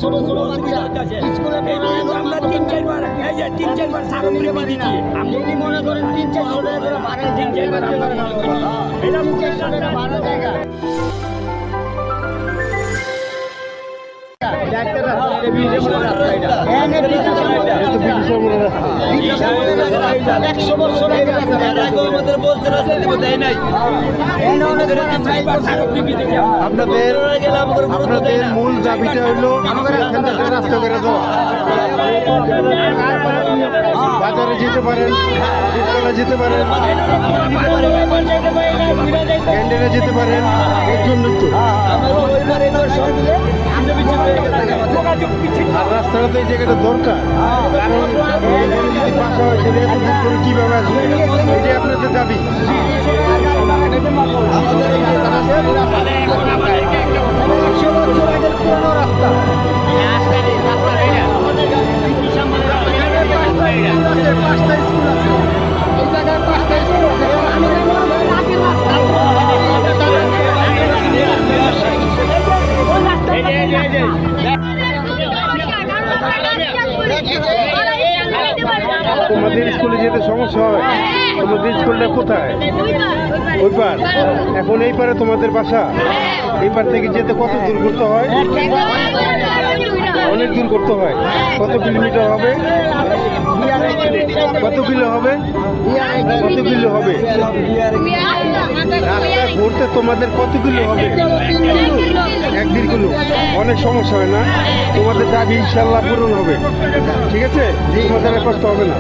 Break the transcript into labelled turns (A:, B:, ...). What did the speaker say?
A: ছোট ছোট বাচ্চা স্কুলে আমরা 3-4 বার এই যে 3-4 বার সার করে বাড়ি না আপনি কি মনে করেন 3-4 টাকা ভাড়া 3-4 বার আমরা এটা 3-4 টাকা ভাড়া জায়গা
B: আপনাদের মূল দাবিটা হলো রাস্তা করে দেওয়া। বাজারে যেতে পারেন, যেতে পারেন, ক্যান্টিনে যেতে পারেন, এর জন্য তো আর রাস্তাটা তো এই জায়গাটা দরকার, কারণ যদি বাসা হয় সেটা এতদিন করে কীভাবে আসবে, এটাই আপনাদের দাবি। পাঁচটা স্কুল আছে এই জায়গায়, 5টা স্কুল আছে। তোমাদের স্কুলে যেতে সমস্যা হয়, তোমাদের স্কুলটা কোথায়? ওই পার। এখন এই পারে তোমাদের বাসা, এই পার থেকে যেতে কত দূর করতে হয়? অনেক দূর করতে হয়। কত কিলোমিটার হবে? কত কিলো হবে? কত কিলো হবে? রাস্তায় ঘুরতে তোমাদের কত কিলো হবে? 1-1.5 কিলো। অনেক সমস্যা হয় না? তোমাদের দাবি ইনশাল্লাহ পূরণ হবে, ঠিক আছে? তোমাদের কষ্ট হবে না।